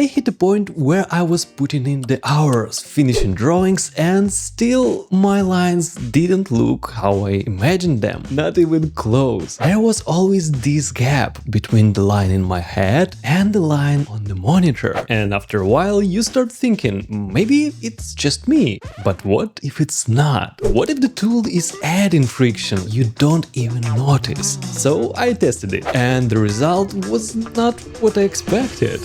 I hit a point where I was putting in the hours finishing drawings and still my lines didn't look how I imagined them, not even close. There was always this gap between the line in my head and the line on the monitor. And after a while you start thinking, maybe it's just me. But what if it's not? What if the tool is adding friction you don't even notice? So I tested it and the result was not what I expected.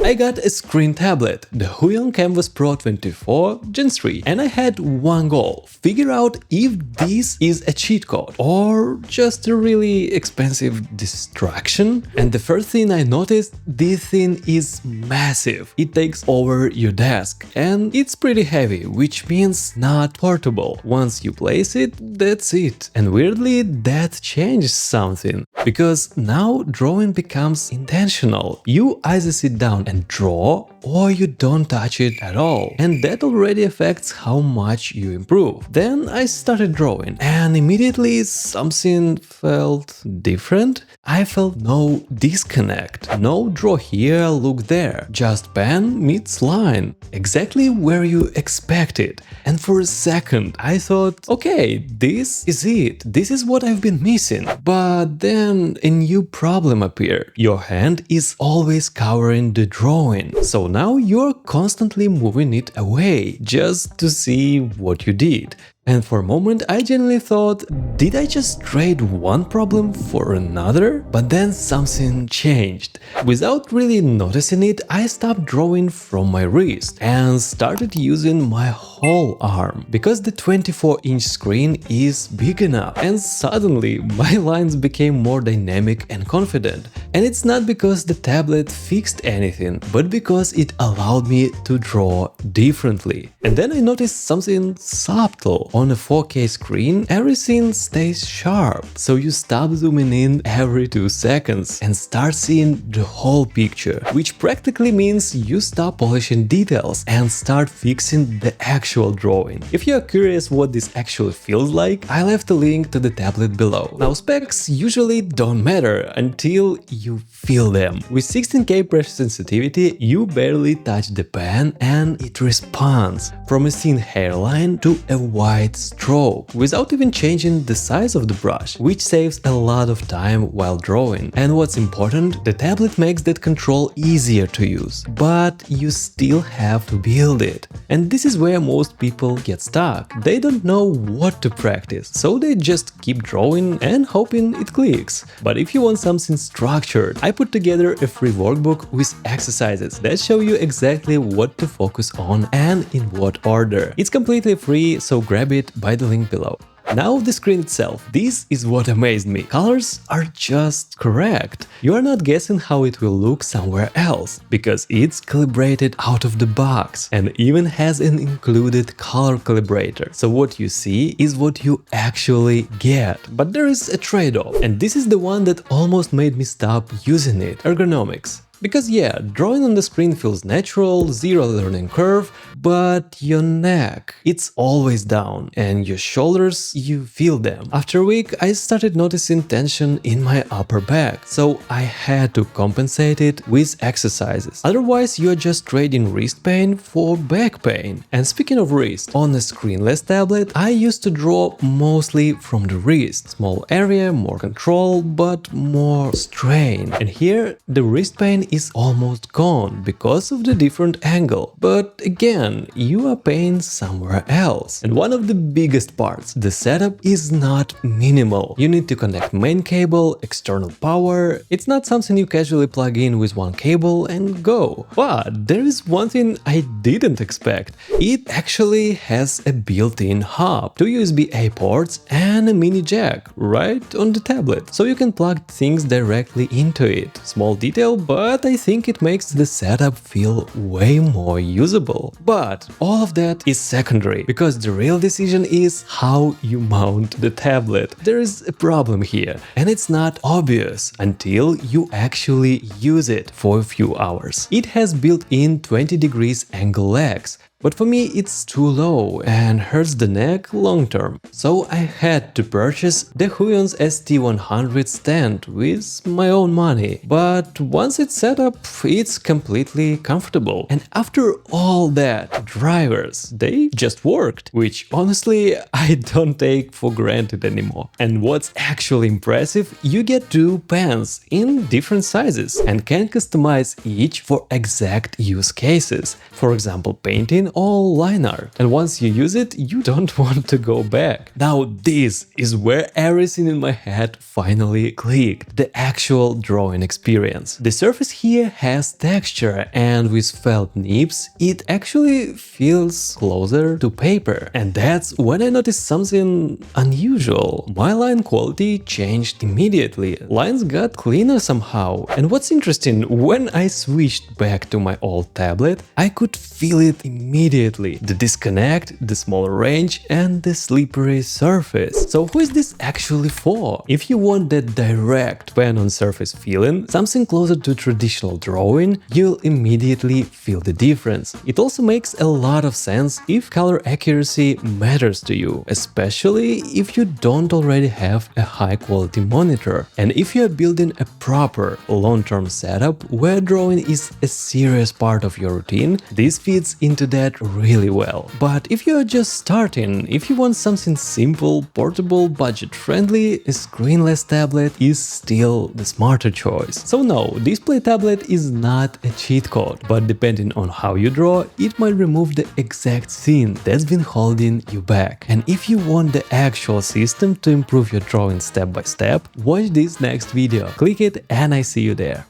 I got a screen tablet, the Huion Canvas Pro 24 Gen 3, and I had one goal: figure out if this is a cheat code or just a really expensive distraction. And the first thing I noticed, this thing is massive. It takes over your desk and it's pretty heavy, which means not portable. Once you place it, that's it. And weirdly, that changes something, because now drawing becomes intentional. You either sit down and draw, or you don't touch it at all, and that already affects how much you improve. Then I started drawing, and immediately something felt different. I felt no disconnect, no draw here, look there, just pen meets line, exactly where you expect it. And for a second I thought, okay, this is it, this is what I've been missing. But then a new problem appeared. Your hand is always covering the drawing, so now you're constantly moving it away just to see what you did. And for a moment I genuinely thought, did I just trade one problem for another? But then something changed. Without really noticing it, I stopped drawing from my wrist and started using my whole arm, because the 24-inch screen is big enough, and suddenly my lines became more dynamic and confident. And it's not because the tablet fixed anything, but because it allowed me to draw differently. And then I noticed something subtle. On a 4K screen, everything stays sharp, so you stop zooming in every 2 seconds and start seeing the whole picture, which practically means you stop polishing details and start fixing the actual drawing. If you are curious what this actually feels like, I left a link to the tablet below. Now, specs usually don't matter until you feel them. With 16K pressure sensitivity, you barely touch the pen and it responds, from a thin hairline to a wide stroke, without even changing the size of the brush, which saves a lot of time while drawing. And what's important, the tablet makes that control easier to use, but you still have to build it. And this is where most people get stuck. They don't know what to practice, so they just keep drawing and hoping it clicks. But if you want something structured, I put together a free workbook with exercises that show you exactly what to focus on and in what order. It's completely free, so grab it by the link below. Now the screen itself. This is what amazed me. Colors are just correct. You are not guessing how it will look somewhere else, because it's calibrated out of the box and even has an included color calibrator. So what you see is what you actually get. But there is a trade-off, and this is the one that almost made me stop using it: ergonomics. Because yeah, drawing on the screen feels natural, zero learning curve, but your neck, it's always down, and your shoulders, you feel them. After a week, I started noticing tension in my upper back, so I had to compensate it with exercises. Otherwise, you're just trading wrist pain for back pain. And speaking of wrist, on a screenless tablet, I used to draw mostly from the wrist. Small area, more control, but more strain. And here, the wrist pain is almost gone because of the different angle. But again, you are paying somewhere else. And one of the biggest parts, the setup is not minimal. You need to connect main cable, external power. It's not something you casually plug in with one cable and go. But there is one thing I didn't expect. It actually has a built-in hub, 2 USB-A ports and a mini jack right on the tablet. So you can plug things directly into it. Small detail, but I think it makes the setup feel way more usable. But all of that is secondary, because the real decision is how you mount the tablet. There is a problem here, and it's not obvious until you actually use it for a few hours. It has built-in 20 degrees angle legs, But for me it's too low and hurts the neck long term. So I had to purchase the Huion's ST100 stand with my own money. But once it's set up, it's completely comfortable. And after all that, drivers, they just worked, which honestly I don't take for granted anymore. And what's actually impressive, you get 2 pens in different sizes and can customize each for exact use cases. For example, painting or line art. And once you use it, you don't want to go back. Now this is where everything in my head finally clicked. The actual drawing experience. The surface here has texture, and with felt nibs, it actually feels closer to paper. And that's when I noticed something unusual. My line quality changed immediately. Lines got cleaner somehow. And what's interesting, when I switched back to my old tablet, I could feel it immediately. The disconnect, the smaller range, and the slippery surface. So who is this actually for? If you want that direct pen-on-surface feeling, something closer to traditional drawing, you'll immediately feel the difference. It also makes a lot of sense if color accuracy matters to you, especially if you don't already have a high-quality monitor. And if you are building a proper long-term setup where drawing is a serious part of your routine, this fits into that really well. But if you are just starting, if you want something simple, portable, budget-friendly, a screenless tablet is still the smarter choice. So no, display tablet is not a cheat code, but depending on how you draw, it might remove the exact thing that's been holding you back. And if you want the actual system to improve your drawing step by step, watch this next video, click it and I see you there.